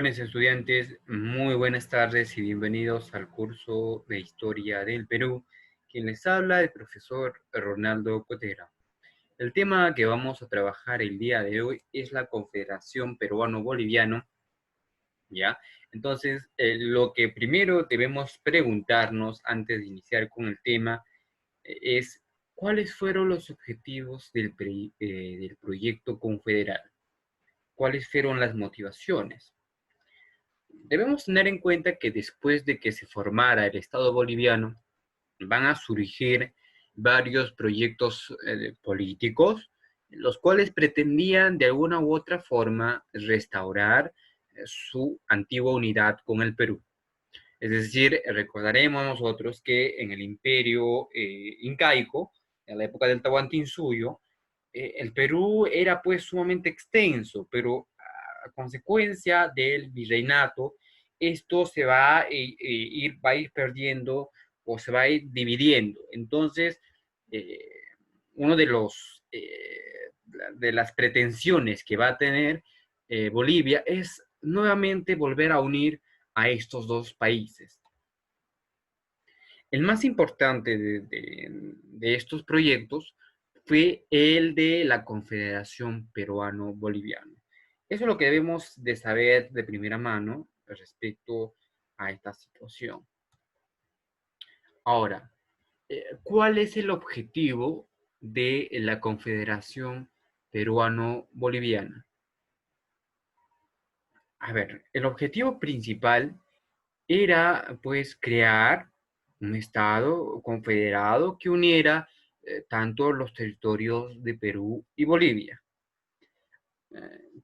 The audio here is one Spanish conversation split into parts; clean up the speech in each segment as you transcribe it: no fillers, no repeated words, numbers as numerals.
Jóvenes estudiantes, muy buenas tardes y bienvenidos al curso de Historia del Perú. Quien les habla, el profesor Ronaldo Cotera. El tema que vamos a trabajar el día de hoy es la Confederación Peruano-Boliviana, ¿ya? Entonces, lo que primero debemos preguntarnos antes de iniciar con el tema es, ¿cuáles fueron los objetivos del proyecto confederal? ¿Cuáles fueron las motivaciones? Debemos tener en cuenta que después de que se formara el Estado boliviano, van a surgir varios proyectos políticos, los cuales pretendían de alguna u otra forma restaurar su antigua unidad con el Perú. Es decir, recordaremos nosotros que en el imperio incaico, en la época del Tahuantinsuyo, el Perú era pues sumamente extenso, pero a consecuencia del virreinato, esto se va va a ir perdiendo o se va a ir dividiendo. Entonces, eh, uno de las pretensiones que va a tener Bolivia es nuevamente volver a unir a estos dos países. El más importante de estos proyectos fue el de la Confederación Peruano-Boliviana. Eso es lo que debemos de saber de primera mano respecto a esta situación. Ahora, ¿cuál es el objetivo de la Confederación Peruano-Boliviana? A ver, el objetivo principal era pues crear un estado confederado que uniera tanto los territorios de Perú y Bolivia.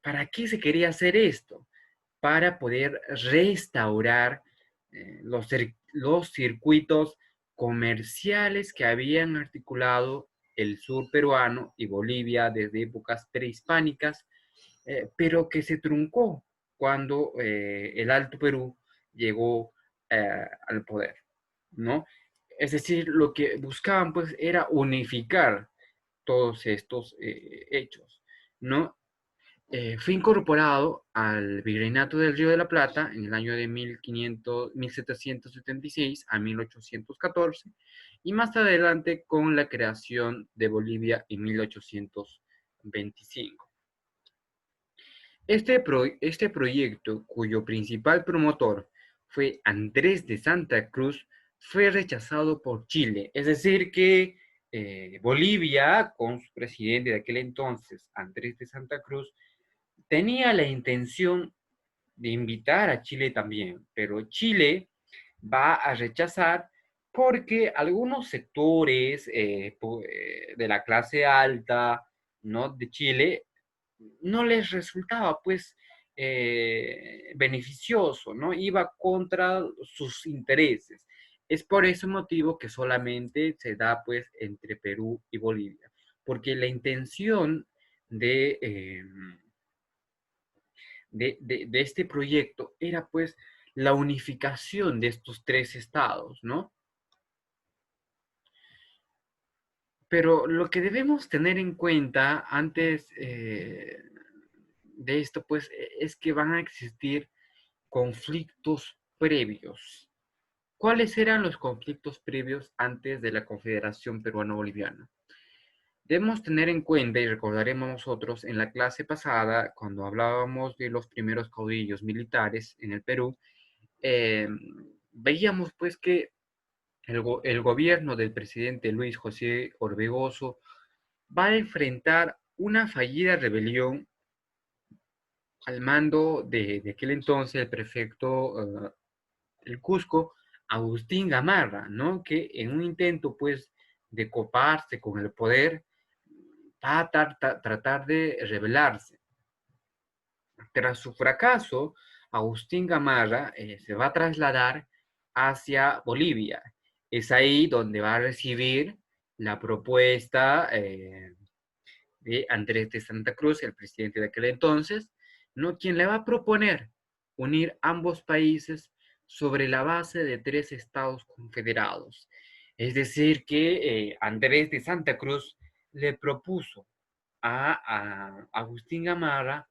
¿Para qué se quería hacer esto? Para poder restaurar los circuitos comerciales que habían articulado el sur peruano y Bolivia desde épocas prehispánicas, pero que se truncó cuando el Alto Perú llegó al poder, ¿no? Es decir, lo que buscaban pues era unificar todos estos hechos, ¿no? Fue incorporado al Virreinato del Río de la Plata en el año de 1776 a 1814 y más adelante con la creación de Bolivia en 1825. Este proyecto, cuyo principal promotor fue Andrés de Santa Cruz, fue rechazado por Chile. Es decir, que Bolivia, con su presidente de aquel entonces, Andrés de Santa Cruz, tenía la intención de invitar a Chile también, pero Chile va a rechazar porque algunos sectores de la clase alta, ¿no?, de Chile no les resultaba pues beneficioso, ¿no? Iba contra sus intereses. Es por ese motivo que solamente se da pues entre Perú y Bolivia, porque la intención de, eh, de este proyecto era pues la unificación de estos tres estados, ¿no? Pero lo que debemos tener en cuenta antes de esto, pues, es que van a existir conflictos previos. ¿Cuáles eran los conflictos previos antes de la Confederación Peruano-Boliviana? Debemos tener en cuenta, y recordaremos nosotros en la clase pasada, cuando hablábamos de los primeros caudillos militares en el Perú, eh, veíamos pues que el gobierno del presidente Luis José Orbegoso va a enfrentar una fallida rebelión al mando de aquel entonces el prefecto del Cusco, Agustín Gamarra, ¿no? Que en un intento, pues, de coparse con el poder, va a tratar de rebelarse. Tras su fracaso, Agustín Gamarra se va a trasladar hacia Bolivia. Es ahí donde va a recibir la propuesta de Andrés de Santa Cruz, el presidente de aquel entonces, ¿no?, quien le va a proponer unir ambos países sobre la base de tres estados confederados. Es decir, que Andrés de Santa Cruz le propuso a Agustín Gamarra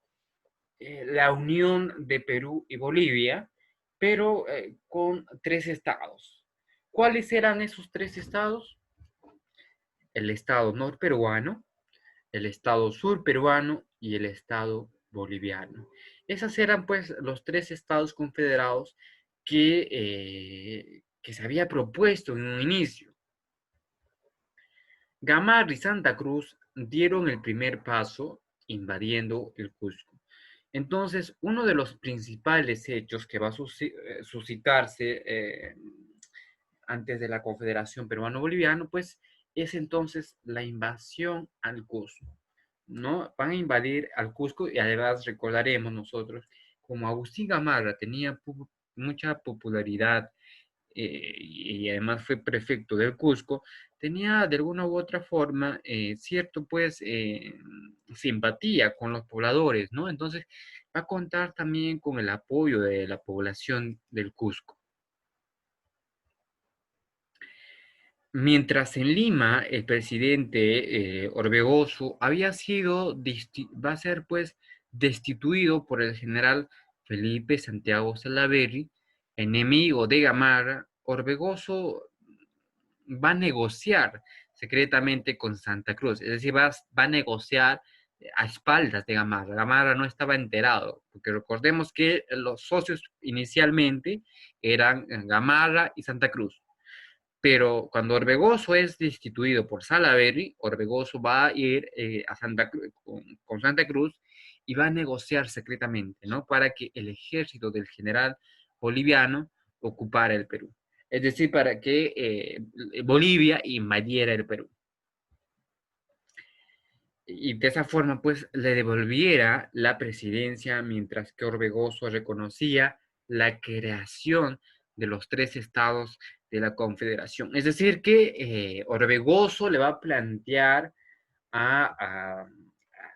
la unión de Perú y Bolivia, pero con tres estados. ¿Cuáles eran esos tres estados? El estado norperuano, el estado surperuano y el estado boliviano. Esos eran pues los tres estados confederados que se había propuesto en un inicio. Gamarra y Santa Cruz dieron el primer paso invadiendo el Cusco. Entonces, uno de los principales hechos que va a suscitarse antes de la Confederación Peruano-Boliviana, pues es entonces la invasión al Cusco, ¿no? Van a invadir al Cusco y además recordaremos nosotros, como Agustín Gamarra tenía mucha popularidad y además fue prefecto del Cusco, tenía de alguna u otra forma cierto pues simpatía con los pobladores, ¿no? Entonces va a contar también con el apoyo de la población del Cusco. Mientras en Lima el presidente Orbegoso va a ser pues destituido por el general Felipe Santiago Salaverry, enemigo de Gamarra. Orbegoso va a negociar secretamente con Santa Cruz, es decir, va a negociar a espaldas de Gamarra. Gamarra no estaba enterado, porque recordemos que los socios inicialmente eran Gamarra y Santa Cruz. Pero cuando Orbegoso es destituido por Salaverry, Orbegoso va a ir a con Santa Cruz y va a negociar secretamente, ¿no? Para que el ejército del general boliviano ocupara el Perú. Es decir, para que Bolivia invadiera el Perú. Y de esa forma, pues, le devolviera la presidencia, mientras que Orbegoso reconocía la creación de los tres estados de la Confederación. Es decir, que Orbegoso le va a plantear a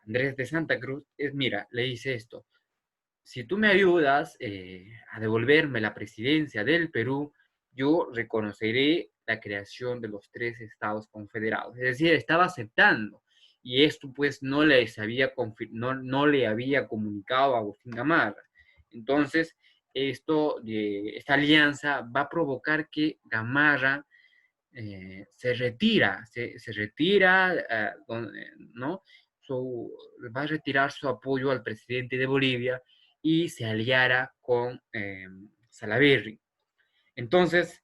Andrés de Santa Cruz, mira, le dice esto: si tú me ayudas a devolverme la presidencia del Perú, yo reconoceré la creación de los tres estados confederados. Es decir, estaba aceptando. Y esto pues no le había comunicado a Agustín Gamarra. Entonces, esta alianza va a provocar que Gamarra se retira, ¿no? Va a retirar su apoyo al presidente de Bolivia y se aliara con Salaverry. Entonces,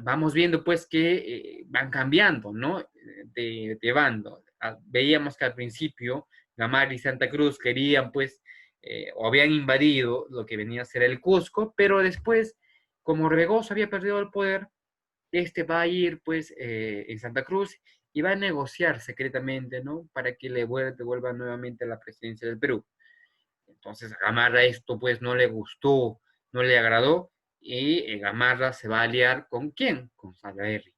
vamos viendo pues que van cambiando, ¿no? De bando. Veíamos que al principio Gamarra y Santa Cruz querían pues, o habían invadido lo que venía a ser el Cusco, pero después, como Orbegoso había perdido el poder, este va a ir pues en Santa Cruz y va a negociar secretamente, ¿no? Para que le devuelva nuevamente la presidencia del Perú. Entonces a Gamarra esto pues no le gustó, no le agradó y Gamarra se va a aliar ¿con quién? Con Salaverry.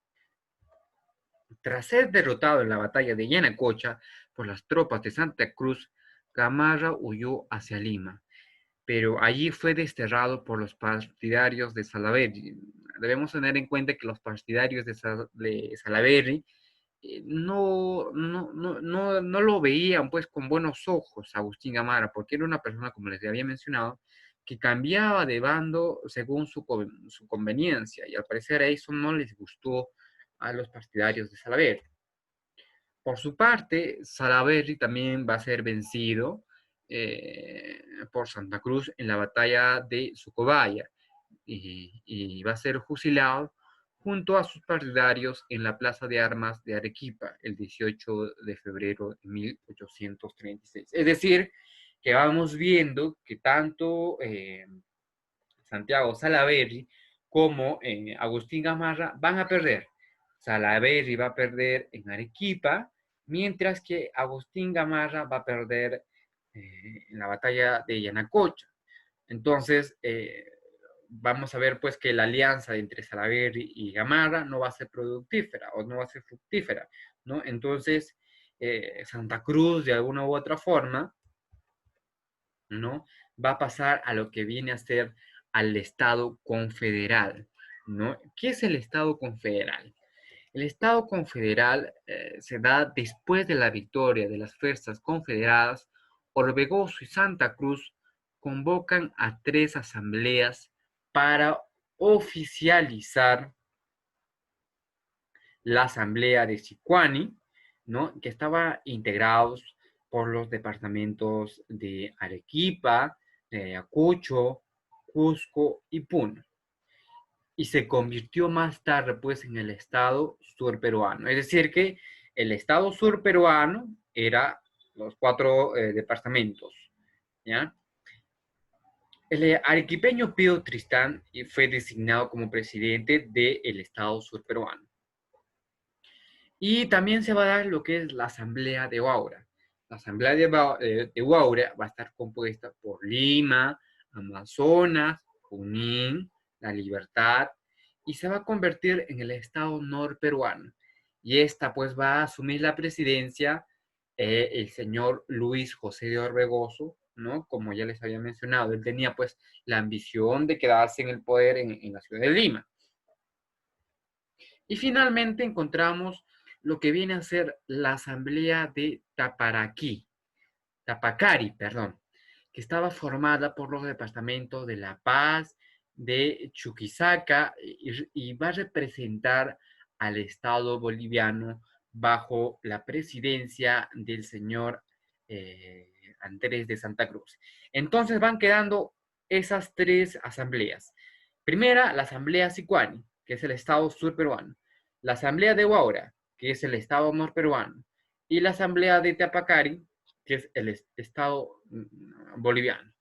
Tras ser derrotado en la batalla de Yanacocha por las tropas de Santa Cruz, Gamarra huyó hacia Lima, pero allí fue desterrado por los partidarios de Salaverry. Debemos tener en cuenta que los partidarios de Salaverry no lo veían pues con buenos ojos a Agustín Gamarra, porque era una persona, como les había mencionado, que cambiaba de bando según su conveniencia, y al parecer a eso no les gustó a los partidarios de Salaverry. Por su parte, Salaverry también va a ser vencido por Santa Cruz en la batalla de Sucobaya y va a ser fusilado junto a sus partidarios en la Plaza de Armas de Arequipa el 18 de febrero de 1836. Es decir, que vamos viendo que tanto Santiago Salaverry como Agustín Gamarra van a perder. Salaverry va a perder en Arequipa, mientras que Agustín Gamarra va a perder en la batalla de Yanacocha. Entonces, vamos a ver pues que la alianza entre Salaverry y Gamarra no va a ser productífera o no va a ser fructífera, ¿no? Entonces, Santa Cruz, de alguna u otra forma, ¿no? Va a pasar a lo que viene a ser al Estado confederal, ¿no? ¿Qué es el Estado confederal? El Estado confederal se da después de la victoria de las fuerzas confederadas Orbegoso y Santa Cruz convocan a 3 asambleas para oficializar la asamblea de Sicuani, ¿no? Que estaba integrados por los departamentos de Arequipa, de Ayacucho, Cusco y Puno. Y se convirtió más tarde pues en el estado surperuano. Es decir que el estado surperuano era los 4 departamentos, ¿ya? El arequipeño Pío Tristán fue designado como presidente del estado surperuano. Y también se va a dar lo que es la asamblea de Huaura. La asamblea de Huaura va a estar compuesta por Lima, Amazonas, Junín, La Libertad, y se va a convertir en el estado norperuano. Y esta pues va a asumir la presidencia el señor Luis José de Orbegoso, ¿no? Como ya les había mencionado, él tenía pues la ambición de quedarse en el poder en la ciudad de Lima. Y finalmente encontramos lo que viene a ser la asamblea de Tapacari, perdón, que estaba formada por los departamentos de La Paz, de Chuquisaca, y va a representar al Estado boliviano bajo la presidencia del señor Andrés de Santa Cruz. Entonces van quedando esas 3 asambleas. Primera, la asamblea Sicuani, que es el Estado surperuano. La asamblea de Huaura, que es el Estado norperuano. Y la asamblea de Tapacari, que es el Estado boliviano.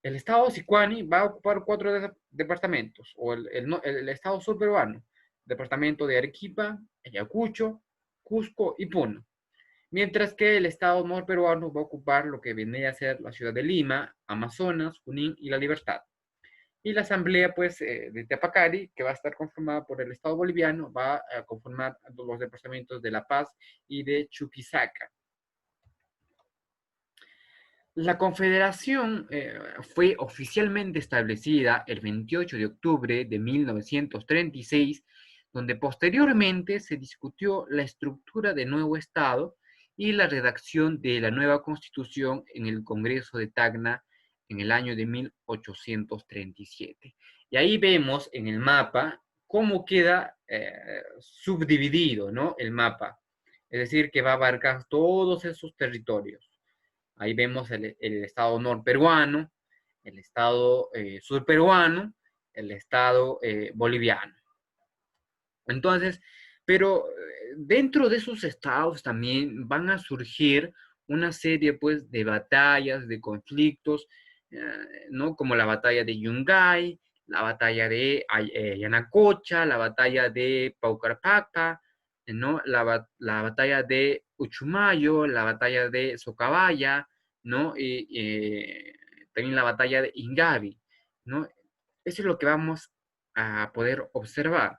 El Estado Sicuani va a ocupar 4 departamentos, o el Estado surperuano, departamento de Arequipa, Ayacucho, Cusco y Puno. Mientras que el Estado norperuano va a ocupar lo que viene a ser la ciudad de Lima, Amazonas, Junín y La Libertad. Y la asamblea, pues, de Teapacari, que va a estar conformada por el Estado boliviano, va a conformar los departamentos de La Paz y de Chuquisaca. La Confederación fue oficialmente establecida el 28 de octubre de 1936, donde posteriormente se discutió la estructura del nuevo Estado y la redacción de la nueva Constitución en el Congreso de Tacna en el año de 1837. Y ahí vemos en el mapa cómo queda subdividido, ¿no? El mapa. Es decir, que va a abarcar todos esos territorios. Ahí vemos el estado norperuano, el estado surperuano, el estado boliviano. Entonces, pero dentro de esos estados también van a surgir una serie pues de batallas, de conflictos, ¿no? Como la batalla de Yungay, la batalla de Yanacocha, la batalla de Paucarpaca, ¿no? La batalla de Uchumayo, la batalla de Socabaya, ¿no? Y también la batalla de Ingavi, ¿no? Eso es lo que vamos a poder observar.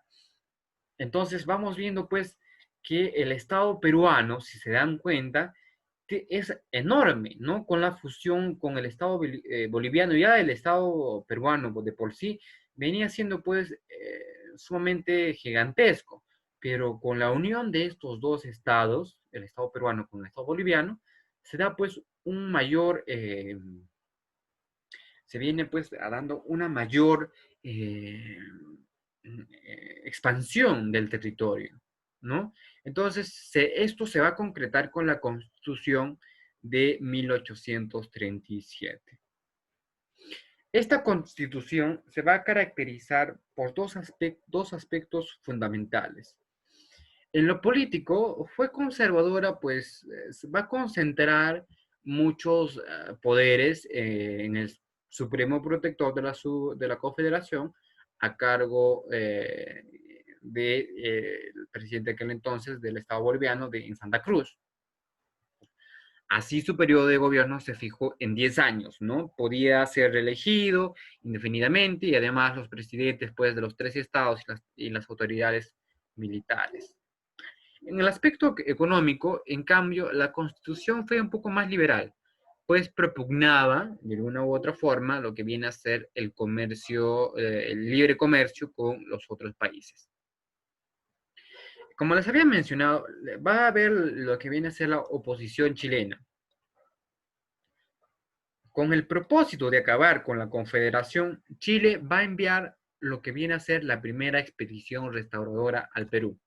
Entonces vamos viendo pues que el Estado peruano, si se dan cuenta, que es enorme, ¿no? Con la fusión con el Estado boliviano, ya el Estado peruano de por sí venía siendo pues sumamente gigantesco, pero con la unión de estos 2 estados, el Estado peruano con el Estado boliviano, se da pues un mayor, se viene pues dando una mayor expansión del territorio, ¿no? Entonces, esto se va a concretar con la Constitución de 1837. Esta Constitución se va a caracterizar por dos aspectos fundamentales. En lo político, fue conservadora, pues va a concentrar muchos poderes en el Supremo Protector de la Confederación a cargo del presidente de aquel entonces del Estado boliviano en Santa Cruz. Así su periodo de gobierno se fijó en 10 años, ¿no? Podía ser reelegido indefinidamente y además los presidentes pues, de los 3 estados y las autoridades militares. En el aspecto económico, en cambio, la Constitución fue un poco más liberal, pues propugnaba de alguna u otra forma lo que viene a ser el comercio, el libre comercio con los otros países. Como les había mencionado, va a haber lo que viene a ser la oposición chilena. Con el propósito de acabar con la Confederación, Chile va a enviar lo que viene a ser la primera expedición restauradora al Perú,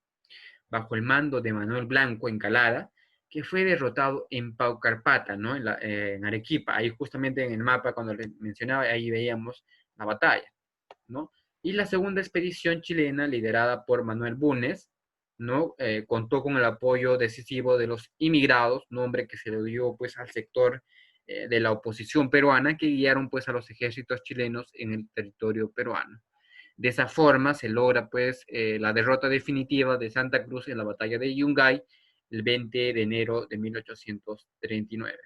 bajo el mando de Manuel Blanco Encalada, que fue derrotado en Paucarpata, ¿no? En Arequipa. Ahí justamente en el mapa, cuando les mencionaba, ahí veíamos la batalla, ¿no? Y la segunda expedición chilena, liderada por Manuel Bulnes, ¿no? Contó con el apoyo decisivo de los inmigrados, nombre que se le dio pues al sector de la oposición peruana, que guiaron pues a los ejércitos chilenos en el territorio peruano. De esa forma se logra pues la derrota definitiva de Santa Cruz en la batalla de Yungay el 20 de enero de 1839.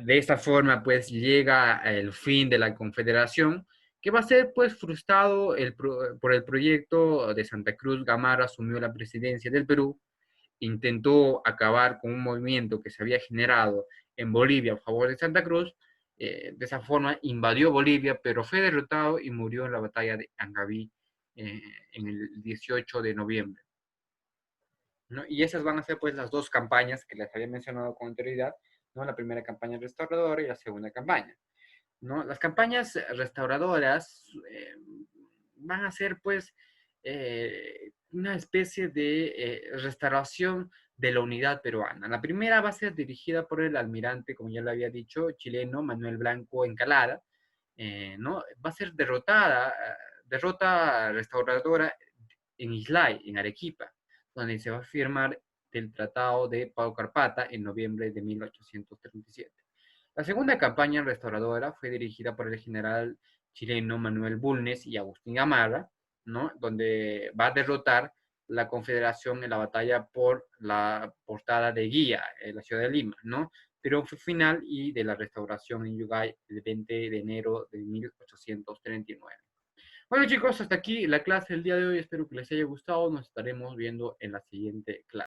De esta forma pues llega el fin de la Confederación, que va a ser pues frustrado por el proyecto de Santa Cruz. Gamarra asumió la presidencia del Perú, intentó acabar con un movimiento que se había generado en Bolivia a favor de Santa Cruz. De esa forma invadió Bolivia, pero fue derrotado y murió en la batalla de Angaví en el 18 de noviembre, ¿no? Y esas van a ser pues las dos campañas que les había mencionado con anterioridad, ¿no? La primera campaña restauradora y la segunda campaña, ¿no? Las campañas restauradoras van a ser pues una especie de restauración de la unidad peruana. La primera va a ser dirigida por el almirante, como ya lo había dicho, chileno Manuel Blanco Encalada, ¿no? Va a ser derrota restauradora en Islay, en Arequipa, donde se va a firmar el Tratado de Paucarpata en noviembre de 1837. La segunda campaña restauradora fue dirigida por el general chileno Manuel Bulnes y Agustín Gamarra, ¿no? Donde va a derrotar la Confederación en la batalla por la portada de Guía, en la ciudad de Lima, ¿no? Triunfo final y de la restauración en Yungay el 20 de enero de 1839. Bueno chicos, hasta aquí la clase del día de hoy. Espero que les haya gustado. Nos estaremos viendo en la siguiente clase.